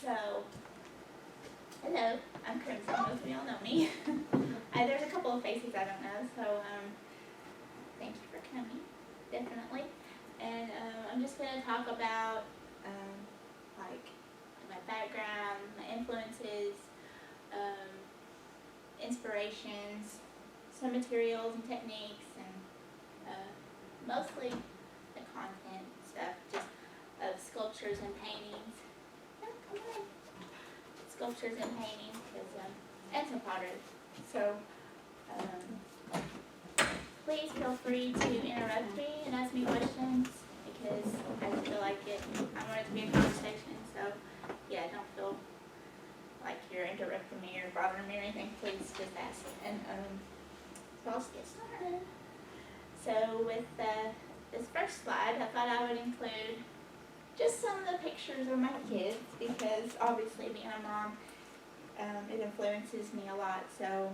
So, hello, I'm Crimson. Most of y'all know me. There's a couple of faces I don't know, so thank you for coming, definitely. And I'm just going to talk about like my background, my influences, inspirations, some materials and techniques, and mostly the content stuff, just of sculptures and paintings. Come on. Sculptures and paintings, and some pottery. So, please feel free to interrupt me and ask me questions because I feel like I want it to be a conversation. So, yeah, don't feel like you're interrupting me or bothering me or anything. Please just ask. And so I'll just get started. So with this first slide, I thought I would include just some of the pictures of my kids because obviously being a mom, it influences me a lot. So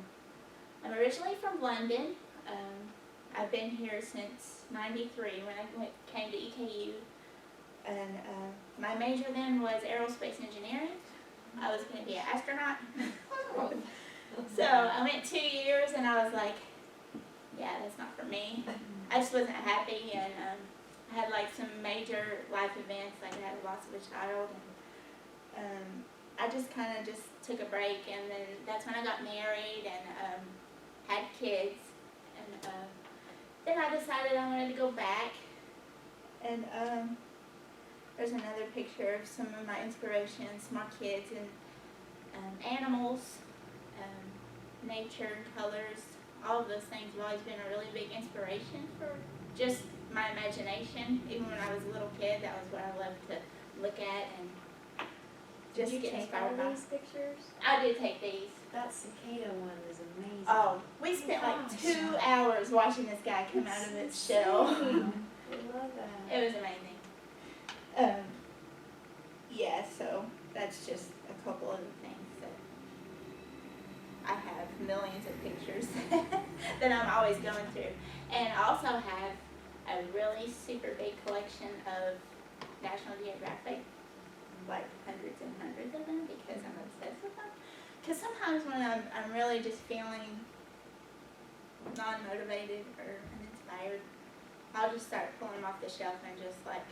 I'm originally from London. I've been here since '93 when I came to EKU. And my major then was aerospace engineering. I was going to be an astronaut. So I went 2 years and I was like, yeah, that's not for me. I just wasn't happy, and I had like some major life events, like I had a loss of a child, and I just kind of just took a break, and then that's when I got married and had kids, and then I decided I wanted to go back, and there's another picture of some of my inspirations, my kids, and animals, nature, colors. All of those things have always been a really big inspiration for just my imagination. Even when I was a little kid, that was what I loved to look at and just get inspired by. Did you take all these pictures? I did take these. That cicada one is amazing. Oh, we spent like 2 hours watching this guy come out of its shell. I love that. It was amazing. Yeah, so that's just a couple of the things that I have millions of pictures that I'm always going through. And I also have a really super big collection of National Geographic, like hundreds and hundreds of them because I'm obsessed with them. Because sometimes when I'm really just feeling non-motivated or uninspired, I'll just start pulling them off the shelf and just like,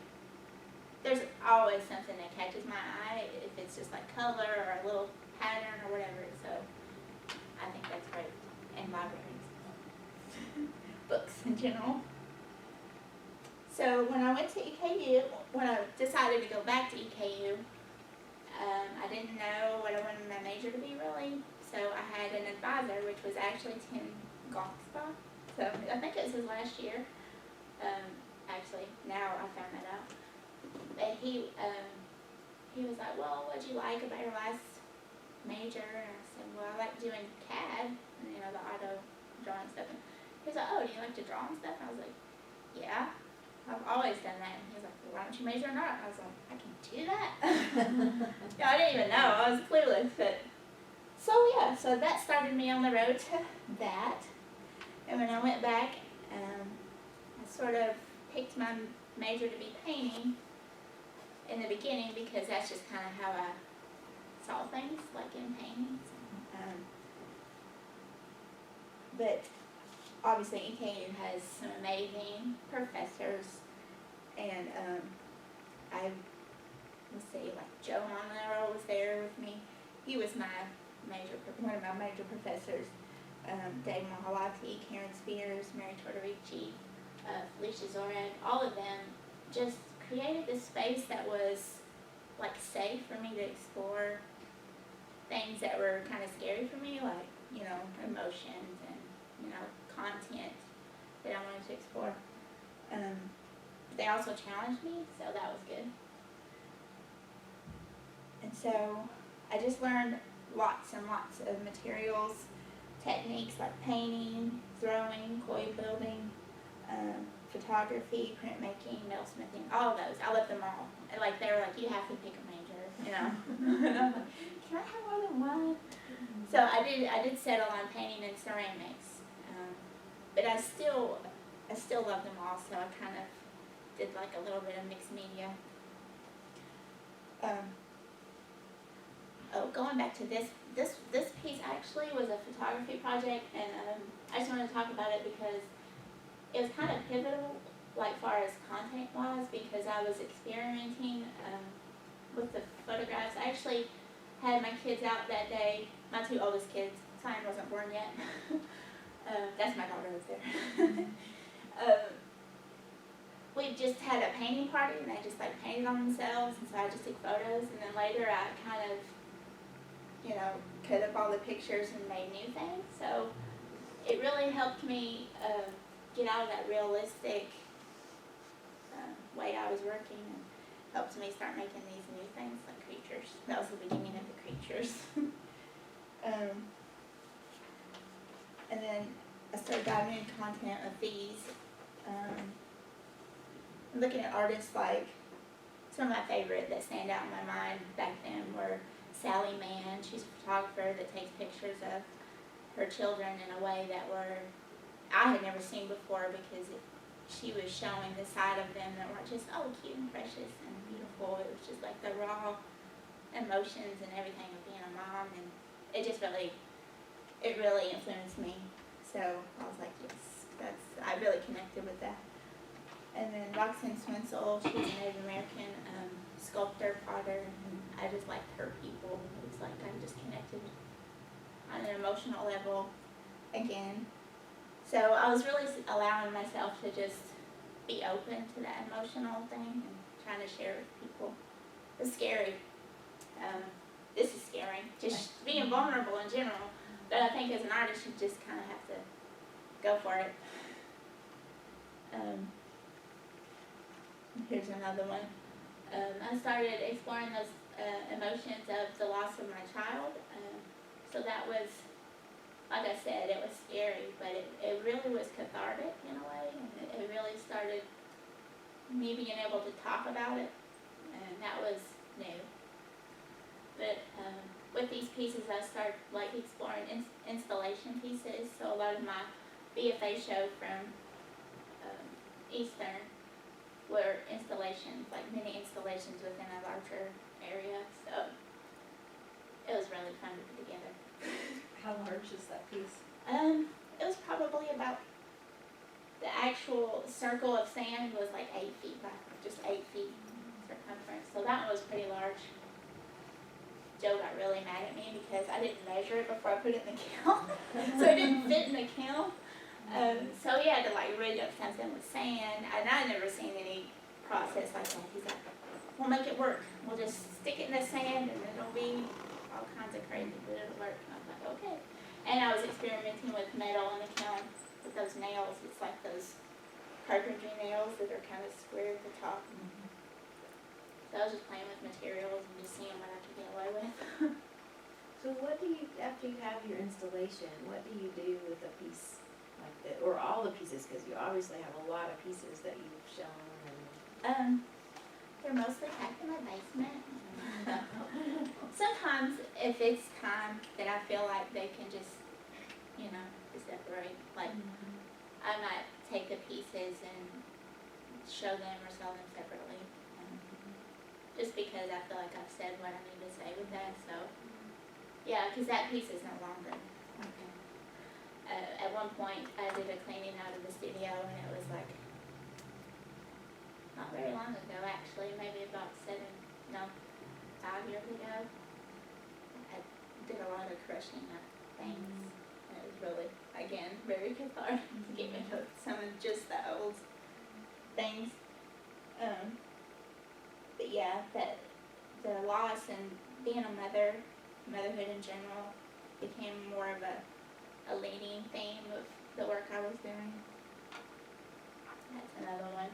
there's always something that catches my eye if it's just like color or a little pattern or whatever. So I think that's great. And libraries. Books in general. So when I went to EKU, when I decided to go back to EKU, I didn't know what I wanted my major to be really. So I had an advisor, which was actually Tim Goxba. So I think it was his last year. Actually, now I found that out. But he was like, well, what'd you like about your last major? And I said, well, I like doing CAD, and, you know, the auto drawing stuff. And he was like, oh, do you like to draw and stuff? And I was like, yeah, I've always done that. And he was like, well, why don't you major in art? And I was like, I can do that? Yeah, I didn't even know. I was clueless. But so, yeah, so that started me on the road to that. And when I went back, I sort of picked my major to be painting in the beginning because that's just kind of how I saw things, like in paintings. But obviously EKU has some amazing professors, and let's see, like Joe Monero was there with me. He was one of my major professors. Dave Mahalati, Karen Spears, Mary Tortorici, Felicia Zorag, all of them just created this space that was like safe for me to explore things that were kind of scary for me, like, you know, emotions and, you know, content that I wanted to explore. They also challenged me, so that was good. And so I just learned lots and lots of materials, techniques like painting, throwing, coil building, photography, printmaking, metalsmithing, all of those. I love them all. And like they were like, you have to pick a major, you know. And I'm like, can I have more than one? So I did settle on painting and ceramics, but I still love them all. So I kind of did like a little bit of mixed media. going back to this piece actually was a photography project, and I just wanted to talk about it because it was kind of pivotal, like far as content wise, because I was experimenting with the photographs. I actually had my kids out that day, my two oldest kids. Simon wasn't born yet. That's my daughter over there. We just had a painting party, and they just like painted on themselves, and so I just took photos, and then later I kind of, cut up all the pictures and made new things. So it really helped me get out of that realistic way I was working, and helped me start making these new things like creatures. That was the beginning of the creatures. And then I started diving into content of these. Looking at artists, like some of my favorite that stand out in my mind back then were Sally Mann. She's a photographer that takes pictures of her children in a way that I had never seen before, because she was showing the side of them that weren't just cute and precious and beautiful. It was just like the raw emotions and everything of being a mom, and it really influenced me. So I was like, yes, I really connected with that. And then Roxanne Swensel, she's a Native American sculptor, potter, and I just liked her people. It was like I just connected on an emotional level again. So I was really allowing myself to just be open to that emotional thing and trying to share with people. It's scary. This is scary, just being vulnerable in general. But I think as an artist, you just kind of have to go for it. Here's another one. I started exploring those emotions of the loss of my child. So that was, like I said, it was scary, but it really was cathartic in a way. And it really started me being able to talk about it, and that was new. But with these pieces, I started exploring installation pieces. So a lot of my BFA show from Eastern were installations, like mini installations within a larger area. So it was really fun to put together. How large is that piece? It was probably about, the actual circle of sand was like 8 feet by just 8 feet circumference. So that one was pretty large. Joe got really mad at me because I didn't measure it before I put it in the kiln. So it didn't fit in the kiln. So he had to rig up something with sand, and I'd never seen any process like that. He's like, we'll make it work. We'll just stick it in the sand, and it'll be all kinds of crazy, but it'll work. And I was like, okay. And I was experimenting with metal in the kiln with those nails. It's like those carpentry nails that are kind of square at the top. So I was just playing with materials and just seeing what I could get away with. So what do you, after you have your installation, what do you do with a piece like that, or all the pieces, because you obviously have a lot of pieces that you've shown? And they're mostly packed in my basement. Sometimes if it's time that I feel like they can just, separate, I might take the pieces and show them or sell them separately. Just because I feel like I've said what I need to say with that, so yeah, because that piece is no longer. okay. At one point, I did a cleaning out of the studio, and it was not very long ago, actually, maybe about 5 years ago. I did a lot of crushing up things, and it was really, again, very cathartic to get rid of some of just the old things. But yeah, the loss and being a motherhood in general, became more of a leading theme of the work I was doing. That's another one.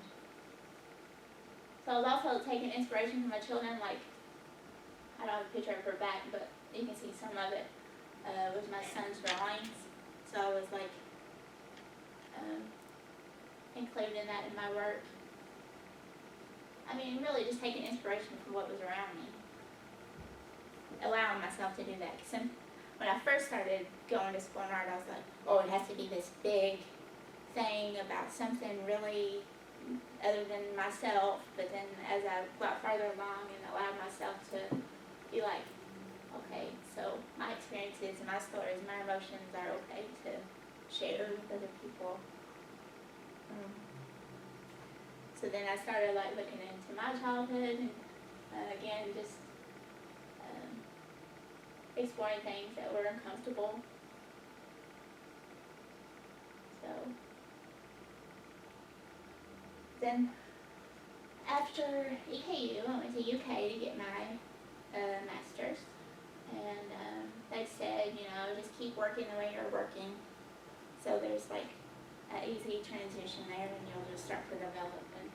So I was also taking inspiration from my children, I don't have a picture of her back, but you can see some of it with my son's drawings. So I was including that in my work. I mean, really just taking inspiration from what was around me. Allowing myself to do that. Because when I first started going to school in art, I was like, oh, it has to be this big thing about something really other than myself. But then as I got farther along and allowed myself to be okay, so my experiences, my stories, my emotions are okay to share with other people. So then I started like looking into my childhood and again just exploring things that were uncomfortable. So then after EKU, I went to UK to get my master's, and they said, you know, just keep working the way you're working. So there's like an easy transition there, and you'll just start to develop and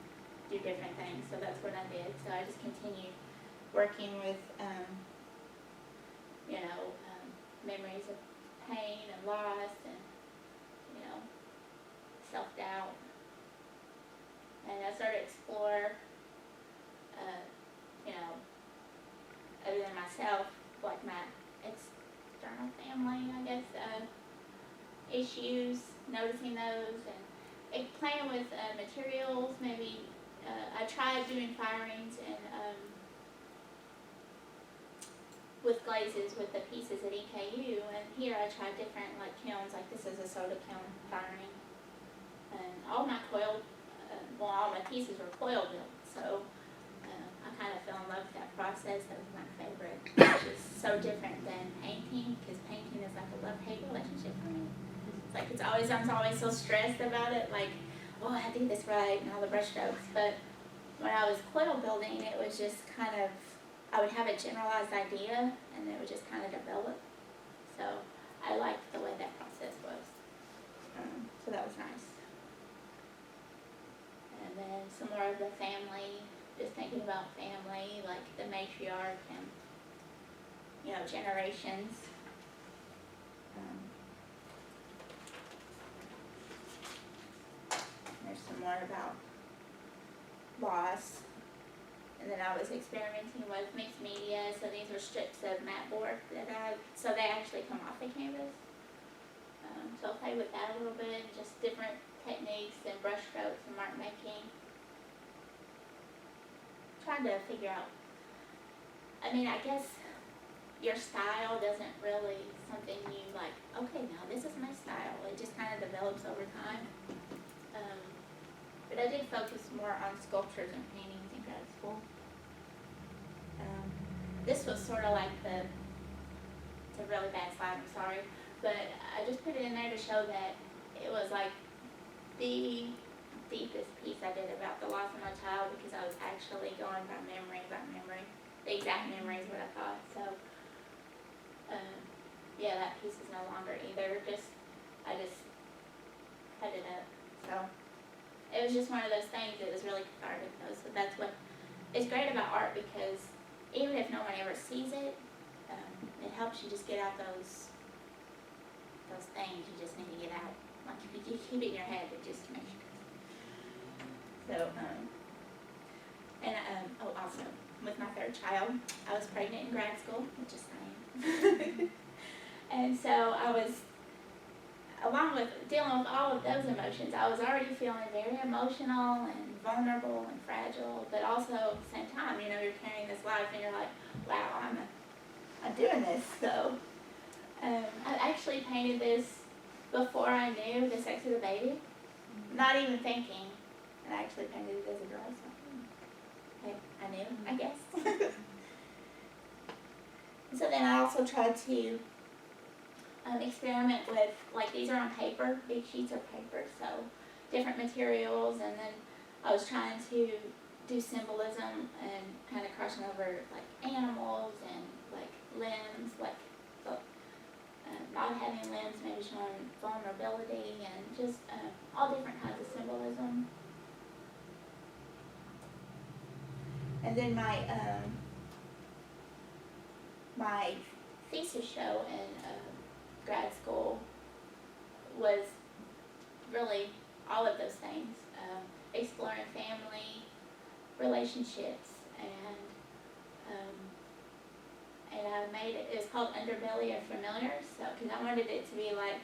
do different things. So that's what I did. So I just continued working with, memories of pain and loss and, self-doubt. And I started to explore, other than myself, like my external family, I guess, issues, noticing those, and playing with materials. Maybe I tried doing firings and with glazes with the pieces at EKU, and here I tried different like kilns. Like this is a soda kiln firing, and all my all my pieces were coil built. So I kind of fell in love with that process. That was my favorite, which is so different than painting, because painting is like a love-hate relationship for me. It's like I'm always so stressed about it, like, oh, I did this right, and all the brush strokes. But when I was coil building, it was just kind of, I would have a generalized idea, and it would just kind of develop. So I liked the way that process was. So that was nice. And then some more of the family, just thinking about family, like the matriarch and, generations. There's some more about loss. And then I was experimenting with mixed media, so these were strips of matte board so they actually come off the canvas. So I'll play with that a little bit, just different techniques and brush strokes and mark making. Trying to figure out, I guess your style doesn't really something you like, okay, now this is my style. It just kind of develops over time. But I did focus more on sculptures and paintings in grad school. This was sort of like it's a really bad slide, I'm sorry, but I just put it in there to show that it was like the deepest piece I did about the loss of my child, because I was actually going by memory. The exact memory is what I thought. So, that piece is no longer either. I just cut it up. So, it was just one of those things that was really cathartic though. So that's what is great about art, because even if no one ever sees it, it helps you just get out those things you just need to get out. Like if you keep it in your head, it just makes you. So, also with my third child, I was pregnant in grad school, which is same. And so I was, along with dealing with all of those emotions, I was already feeling very emotional and vulnerable and fragile, but also at the same time, you're carrying this life and you're like, wow, I'm doing this. So I actually painted this before I knew the sex of the baby, not even thinking, and I actually painted it as a girl. So hey, I knew, I guess. So then I also tried to experiment with, like, these are on paper, big sheets of paper, so different materials, and then I was trying to do symbolism and kind of crossing over like animals and like limbs, like not having limbs, maybe showing vulnerability, and just all different kinds of symbolism. And then my thesis show in grad school was really all of those things, exploring family, relationships, and I made it. It was called Underbelly of Familiars, so because I wanted it to be like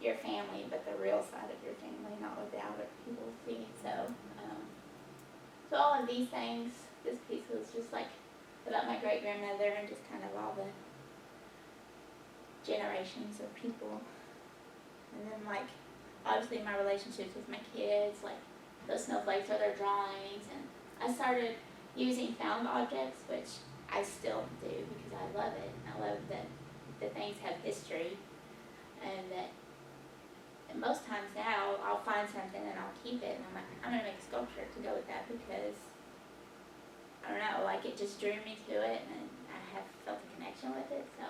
your family, but the real side of your family, not what the outer people see. So, so all of these things. This piece was just like about my great grandmother and just kind of all the generations of people. And then like obviously my relationships with my kids, like those snowflakes are their drawings, and I started using found objects, which I still do because I love it. I love that the things have history, and that and most times now I'll find something and I'll keep it, and I'm like, I'm gonna make a sculpture to go with that because I don't know, like it just drew me to it, and I have felt a connection with it. So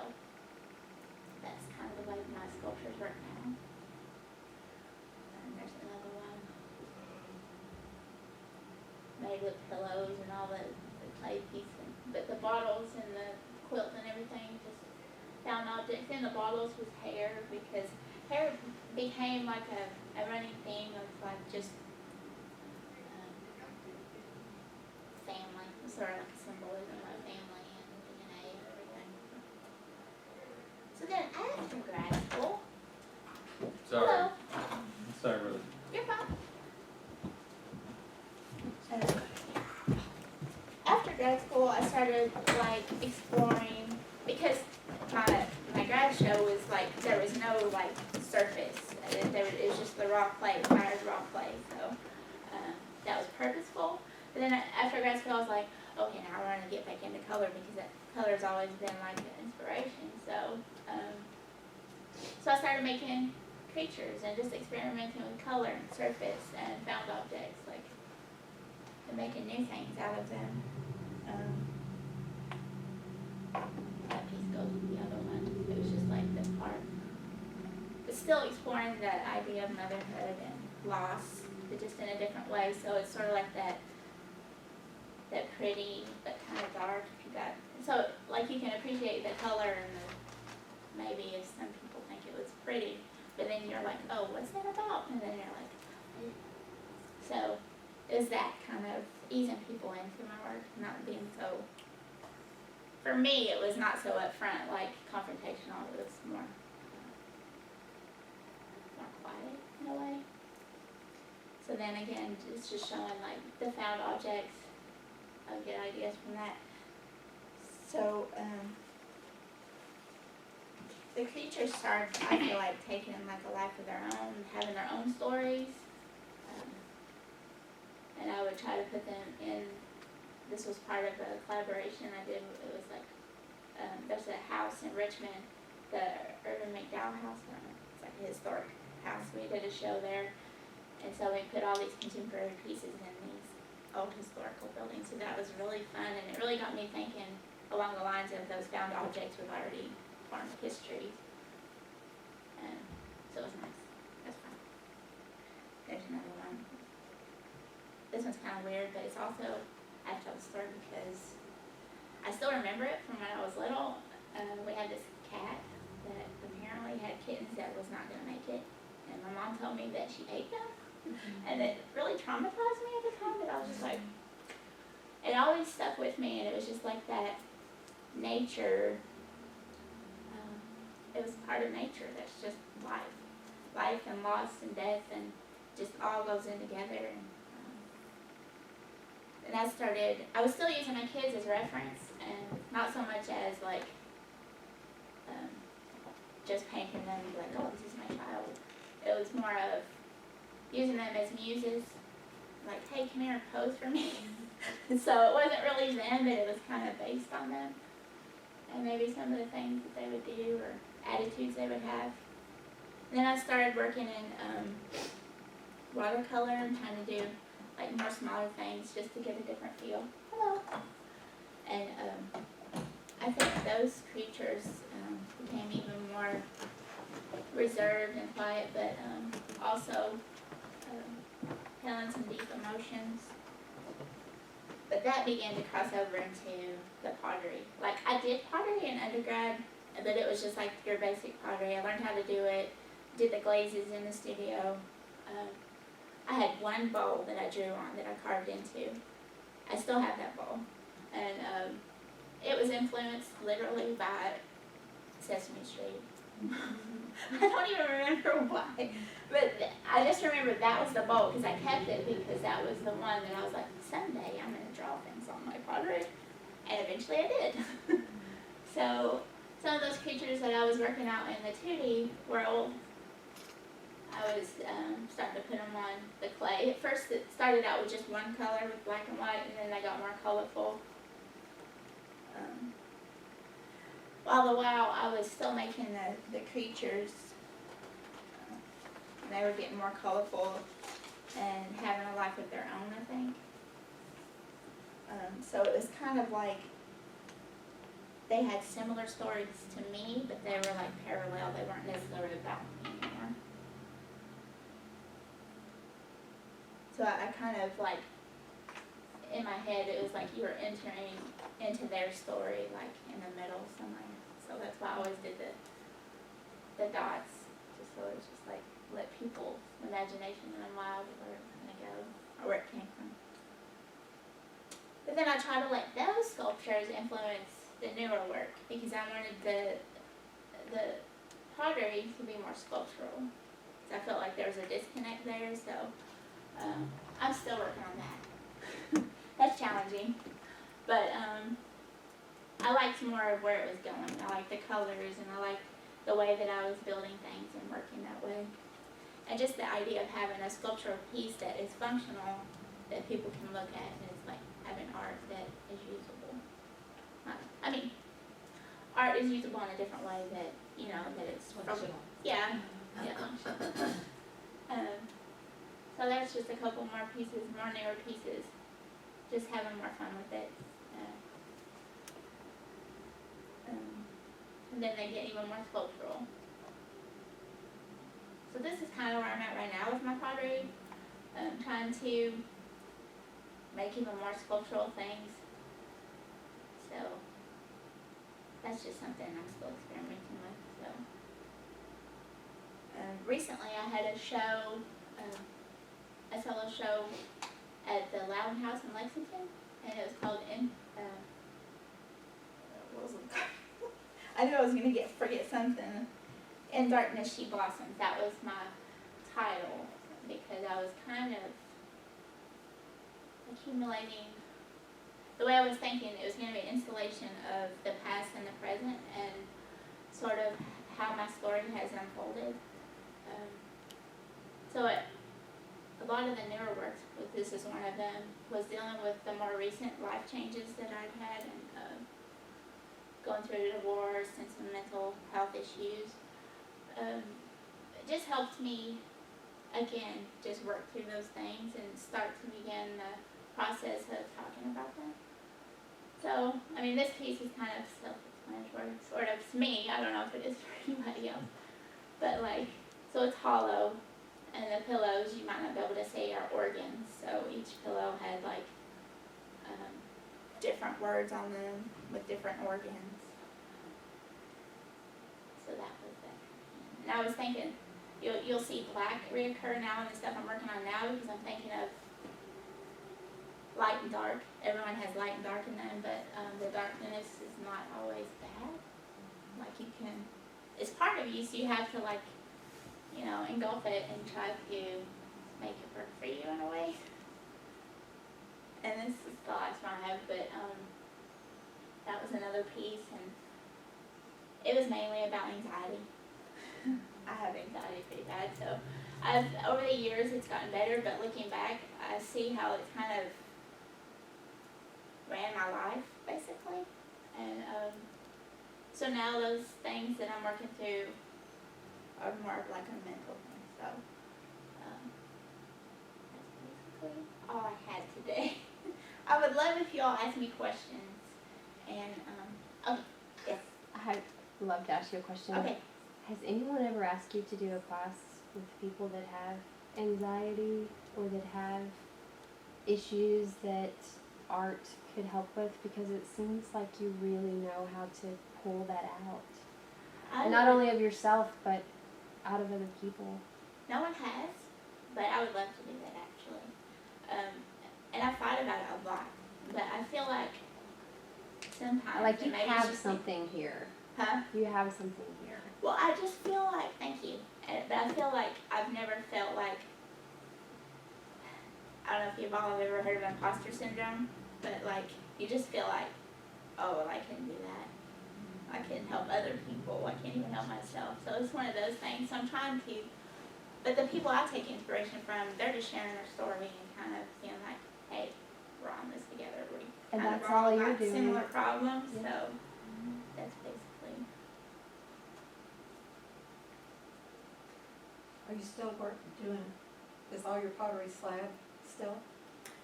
that's kind of the way my sculptures work now. And there's another one made with pillows and all the clay pieces, but the bottles and the quilt and everything, just found objects. In the bottles was hair, because hair became like a running theme of like just family, sort of like a symbolism of family and DNA and everything. So then after grad school, Sorry. hello, Sorry, brother. you're fine. After grad school, I started like exploring, because my grad show was like, there was no like surface. It was just the raw clay, fired raw clay. So that was purposeful. But then after grad school, I was like, okay, now I want to get back into color, because that color's always been like an inspiration. So so I started making creatures and just experimenting with color and surface and found objects, like, and making new things out of them. That piece goes with the other one. It was just like the part. It's still exploring that idea of motherhood and loss, but just in a different way. So it's sort of like that pretty but kind of dark. If you got, so like you can appreciate the color and the, maybe if some people think it was pretty, but then you're like, oh, what's that about? And then you're like, so is that kind of easing people into my work, not being so, for me it was not so upfront, like confrontational. It was more quiet in a way. So then again, it's just showing like the found objects. I'll get ideas from that. So the creatures start, I feel like, taking like a life of their own, having their own stories. And I would try to put them in, this was part of a collaboration I did. It was like, there's a house in Richmond, the Irvin McDowell house. I don't know, it's like a historic house. We did a show there. And so we put all these contemporary pieces in these old historical buildings. So that was really fun, and it really got me thinking along the lines of those found objects with already formed history. And so it was nice. That's fun. There's another one. This one's kind of weird, but it's also, I have to tell the story because I still remember it from when I was little. We had this cat that apparently had kittens that was not going to make it. And my mom told me that she ate them. And it really traumatized me at the time, but I was just like, it always stuck with me, and it was just like that nature, it was part of nature. That's just life and loss and death, and just all goes in together. And I was still using my kids as reference, and not so much as like, just painting them and be like, oh, this is my child. It was more of using them as muses, like, hey, come here and pose for me. So it wasn't really them, but it was kind of based on them. And maybe some of the things that they would do or attitudes they would have. And then I started working in watercolor and trying to do like more smaller things just to get a different feel. Hello. And I think those creatures became even more reserved and quiet, but also feeling some deep emotions. But that began to cross over into the pottery. Like, I did pottery in undergrad, but it was just like your basic pottery. I learned how to do it, did the glazes in the studio. I had one bowl that I drew on that I carved into. I still have that bowl. And it was influenced literally by Sesame Street. I don't even remember why, but I just remember that was the bowl because I kept it because that was the one that I was like, someday I'm going to draw things on my pottery. And eventually I did. So some of those creatures that I was working out in the 2D world, I was starting to put them on the clay. At first it started out with just one color with black and white, and then they got more colorful. All the while I was still making the creatures, and they were getting more colorful and having a life of their own, I think. So it was kind of like they had similar stories to me, but they were like parallel. They weren't necessarily about me anymore. So I kind of like, in my head, it was like you were entering into their story, like in the middle somewhere. So that's why I always did the dots, just so it's just like let people's imagination run wild where it's gonna go or where it came from. But then I try to let those sculptures influence the newer work because I wanted the pottery to be more sculptural. So I felt like there was a disconnect there. So I'm still working on that. That's challenging, but I liked more of where it was going. I liked the colors and I liked the way that I was building things and working that way. And just the idea of having a sculptural piece that is functional, that people can look at, and it's like having art that is usable. I mean, art is usable in a different way that, you know, that it's Functional. Yeah, functional. So that's just a couple more pieces, more newer pieces. Just having more fun with it. And then they get even more sculptural. So this is kind of where I'm at right now with my pottery. Trying to make even more sculptural things. So that's just something I'm still experimenting with. So recently I had a show, a solo show at the Loudon House in Lexington, and it was called what was it called? I knew I was gonna forget something. In Darkness She Blossoms. That was my title because I was kind of accumulating. The way I was thinking, it was going to be an installation of the past and the present and sort of how my story has unfolded. So a lot of the newer works, this is one of them, was dealing with the more recent life changes that I've had and going through a divorce and some mental health issues. It just helped me, again, just work through those things and start to begin the process of talking about them. So, I mean, this piece is kind of self-explanatory, sort of to me. I don't know if it is for anybody else. But like, so it's hollow, and the pillows, you might not be able to say, are organs. So each pillow had like different words on them with different organs. So that was it. And I was thinking, you'll see black reoccur now in the stuff I'm working on now because I'm thinking of light and dark. Everyone has light and dark in them, but the darkness is not always bad. Like you can, it's part of you, so you have to like, you know, engulf it and try to make it work for you in a way. And this is the last one I have, but that was another piece, and it was mainly about anxiety. I have anxiety pretty bad, so over the years it's gotten better, but looking back, I see how it's kind of ran my life, basically. And so now those things that I'm working through are more of like a mental thing, so that's basically all I had today. I would love if you all ask me questions, and, okay, yes. I'd love to ask you a question. Okay. Has anyone ever asked you to do a class with people that have anxiety or that have issues that art could help with? Because it seems like you really know how to pull that out. And not only of yourself, but out of other people. No one has, but I would love to do that actually. And I thought about it a lot, but I feel like sometimes Like you maybe have it's just something here. Huh? You have something here. Well, I just feel like, thank you, but I feel like I've never felt like, I don't know if you've all ever heard of imposter syndrome, but like, you just feel like oh, well, I couldn't do that. I couldn't help other people. I can't even help myself. So it's one of those things. So I'm trying to, but the people I take inspiration from, they're just sharing their story and kind of being like, hey, we're on this together. We And kind of that's all all you're got doing. similar problems. Yeah. So that's basically. Are you still doing, is all your pottery slab still?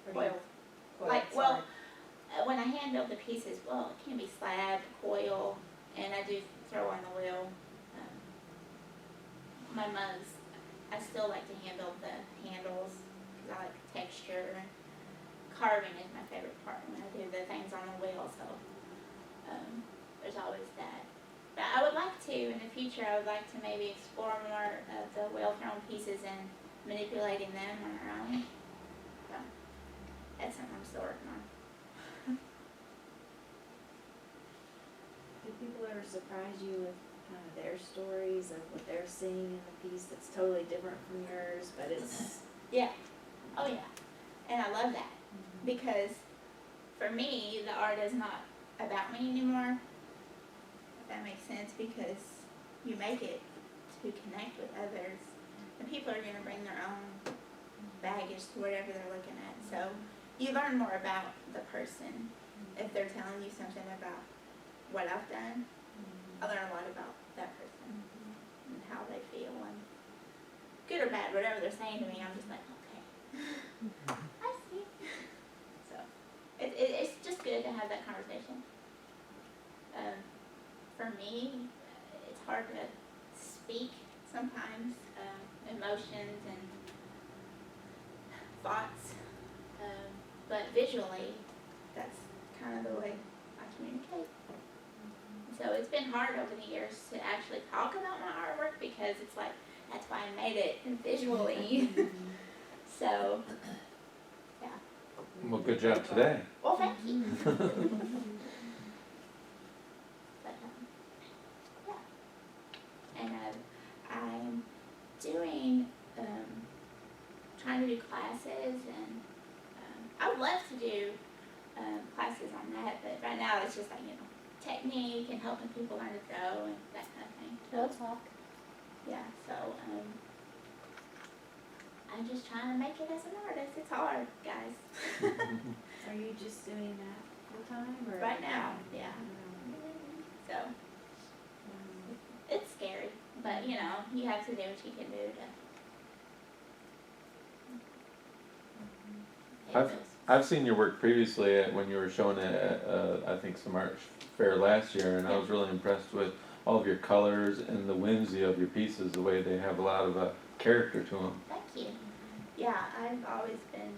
Or do you- Coil. Like, well, when I hand build the pieces, well, it can be slab, coil, and I do throw on the wheel. My mugs, I still like to hand build the handles because I like texture. Carving is my favorite part when I do the things on the wheel, so there's always that. But I would like to, in the future, I would like to maybe explore more of the wheel-thrown pieces and manipulating them on our own. So that's something I'm still working on. Do people ever surprise you with kind of their stories of what they're seeing in the piece that's totally different from yours, but it's Yeah. Oh yeah. And I love that because for me, the art is not about me anymore. If that makes sense, because you make it to connect with others, and people are going to bring their own baggage to whatever they're looking at. So you learn more about the person if they're telling you something about what I've done. I learn a lot about that person and how they feel, and good or bad, whatever they're saying to me, I'm just like, okay, I see. So it's just good to have that conversation. For me, it's hard to speak sometimes, emotions and thoughts, but visually, that's kind of the way I communicate. So it's been hard over the years to actually talk about my artwork because it's like, that's why I made it visually. So, yeah. Well, good job today. Well, thank you. But, yeah. And I'm doing, trying to do classes, and I would love to do classes on that, but right now it's just like, technique and helping people learn to throw and that kind of thing. We'll talk. Yeah, so I'm just trying to make it as an artist. It's hard, guys. are you just doing that full time or Right now, yeah. So it's scary, but you have to do what you can do to. I've seen your work previously when you were showing it at, I think, some art fair last year, and I was really impressed with all of your colors and the whimsy of your pieces, the way they have a lot of character to them. Thank you. Yeah, I've always been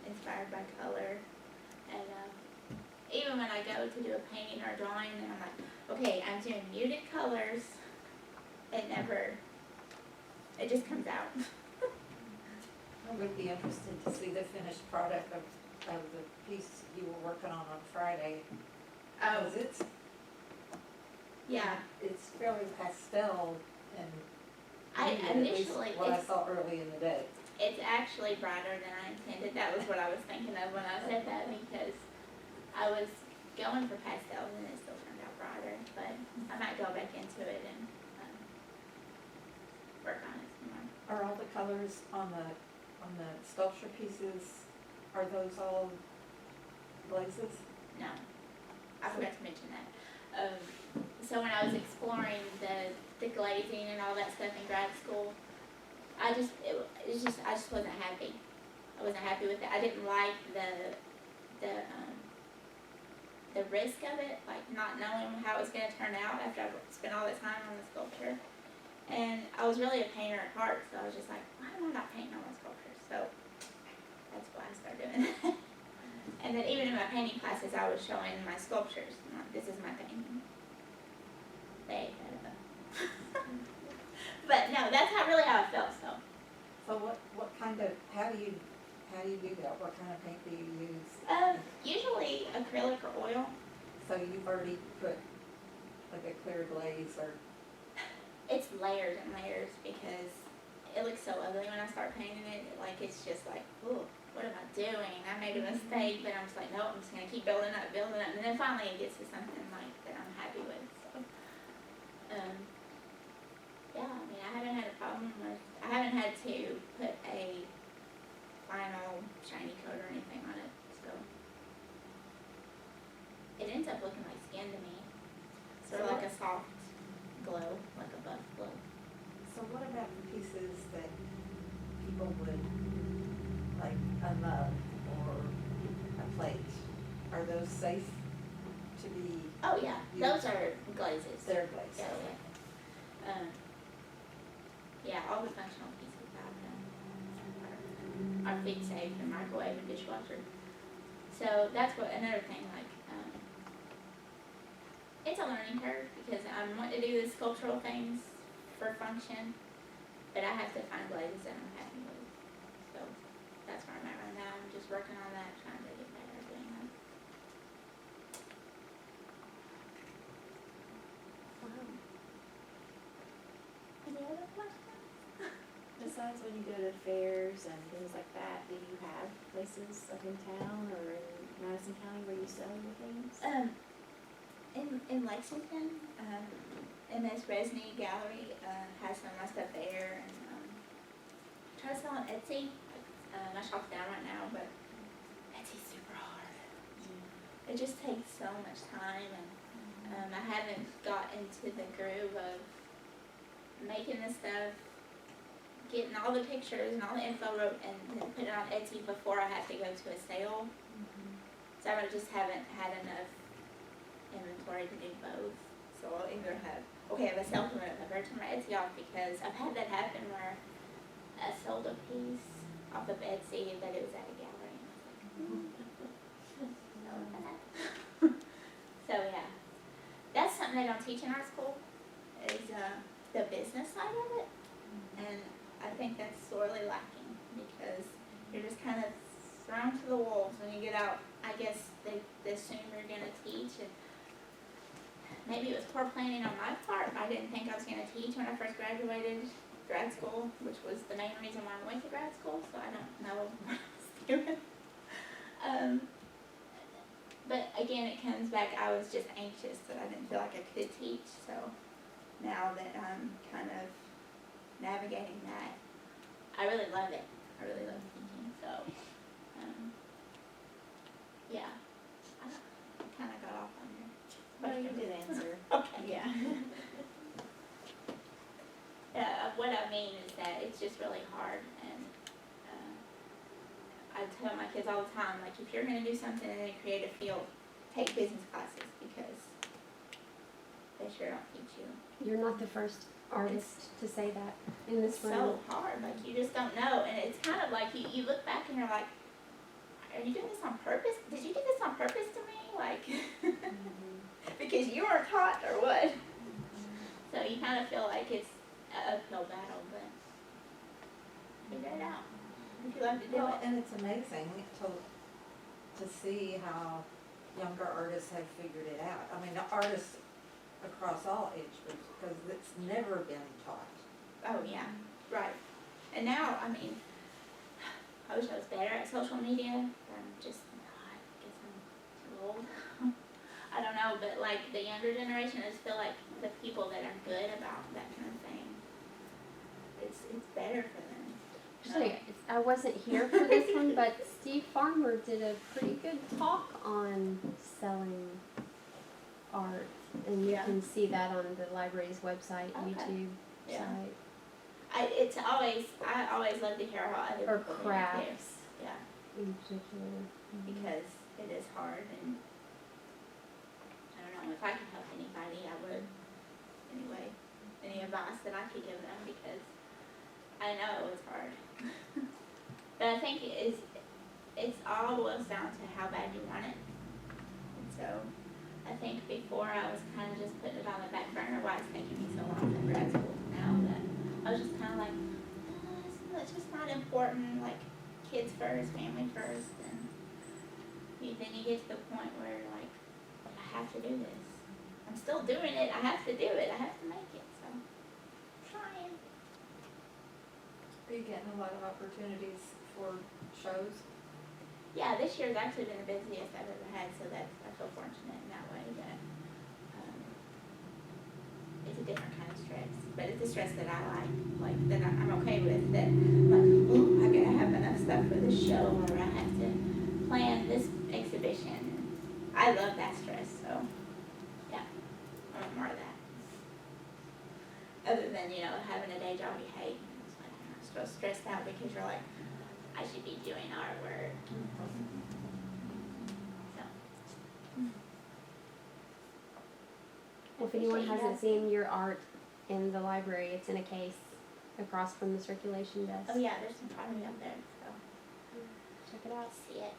inspired by color, and even when I go to do a painting or a drawing, and I'm like, okay, I'm doing muted colors, it just comes out. I would be interested to see the finished product of the piece you were working on Friday. Oh, 'Cause yeah. it's fairly pastel and I muted, at least initially, what I saw early in the day. it's actually brighter than I intended. That was what I was thinking of when I said that, because I was going for pastels and it still turned out brighter. But I might go back into it and work on it some more. Are all the colors on the sculpture pieces, are those all glazes? No, I forgot to mention that. So when I was exploring the glazing and all that stuff in grad school, I just wasn't happy. I wasn't happy with it. I didn't like the risk of it, like not knowing how it was going to turn out after I spent all that time on the sculpture. And I was really a painter at heart, so I was just like, why am I not painting on my sculptures? So that's why I started doing that. And then even in my painting classes, I was showing my sculptures. I'm like, this is my painting. They ate that up. But no, that's not really how I felt. So what kind of, how do you do that? What kind of paint do you use? usually acrylic or oil. So you've already put like a clear glaze or? It's layers and layers because it looks so ugly when I start painting it. Like it's just like, ooh. what am I doing? I made a mistake, but I'm just like, no, I'm just gonna keep building up, and then finally it gets to something like that I'm happy with, so. Yeah, I mean, I haven't had a problem with, I haven't had to put a final shiny coat or anything on it, so. It ends up looking like skin to me, sort of like a soft glow, like a buff glow. So what about the pieces that people would, like a mug or a plate? Are those safe to be, Oh, yeah, those are glazes. they're glazed? Yeah, yeah. Yeah, all the functional pieces I've done are food safe and microwave and dishwasher. So that's what, another thing, like, it's a learning curve because I want to do the sculptural things for function, but I have to find glazes that I'm happy with. So that's where I'm at right now. I'm just working on that, trying to get better at doing that. Any other questions? Besides when you go to fairs and things like that, do you have places like in town or in Madison County where you sell your things? In Lexington, MS Resney Gallery has some of my stuff there, and try to sell on Etsy. My shop's down right now, but Etsy's super hard. It just takes so much time, and I haven't got into the groove of making the stuff, getting all the pictures and all the info wrote, and then put it on Etsy before I have to go to a sale. So I just haven't had enough inventory to do both. So I'll either have, okay, if I sell from it, I've heard to my Etsy off, because I've had that happen where I sold a piece off of Etsy, but it was at a gallery. And I was like, so yeah, that's something they don't teach in art school, is the business side of it. And I think that's sorely lacking, because you're just kind of thrown to the wolves when you get out. I guess they assume you're gonna teach, and maybe it was poor planning on my part. I didn't think I was going to teach when I first graduated grad school, which was the main reason why I went to grad school, so I don't know what I was doing. But again, it comes back, I was just anxious that I didn't feel like I could teach, so now that I'm kind of navigating that, I really love it. I really love teaching, so yeah. I kind of got off on here. No, you did answer. Okay. Yeah. What I mean is that it's just really hard, and I tell my kids all the time, like, if you're going to do something in a creative field, take business classes, because they sure don't teach you. You're not the first artist to say that in this It's room. so hard, like, you just don't know, and it's kind of like you look back and you're like, are you doing this on purpose? Did you do this on purpose to me? Like, because you weren't taught, or what? So you kind of feel like it's an uphill battle, but figure it out if you love to do Well, it. and it's amazing to see how younger artists have figured it out. I mean, the artists across all age groups, because it's never been taught. Oh yeah, right. And now, I mean, I wish I was better at social media, but I'm just not. I guess I'm too old. I don't know, but like the younger generation, I just feel like the people that are good about that kind of thing, it's better for them. Actually, I wasn't here for this one, but Steve Farmer did a pretty good talk on selling art, and you Yeah. can see that on the library's website, Okay. YouTube Yeah. site. I always love to hear how other Or people do it, crafts. too. Yeah, In particular. because it is hard, and I don't know, if I could help anybody, I would. Anyway, any advice that I could give them, because I know it's hard. But I think it's all boils down to how bad you want it. And so I think before I was kind of just putting it on the back burner, why it's taking me so long in grad school now, that I was just kind of like, it's just not important, like kids first, family first, and then you get to the point where like, I have to do this. I'm still doing it, I have to do it, I have to make it, so trying. Are you getting a lot of opportunities for shows? Yeah, this year's actually been the busiest I've ever had, so I feel fortunate in that way that, it's a different kind of stress, but it's a stress that I like that I'm okay with, that I'm like, oh, I gotta have enough stuff for this show, or I have to plan this exhibition. I love that stress, so, yeah, I want more of that. Other than, having a day job you hate, and it's like, you're so stressed out because you're like, I should be doing artwork. So. If anyone Appreciate you hasn't guys. seen your art in the library, it's in a case across from the circulation desk. Oh yeah, there's some pottery up there, so Check it out. see it.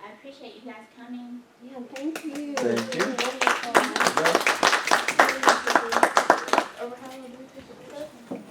I appreciate you guys coming. Yeah, thank you. Thank you. Wonderful. Yeah. Over how long do we take it?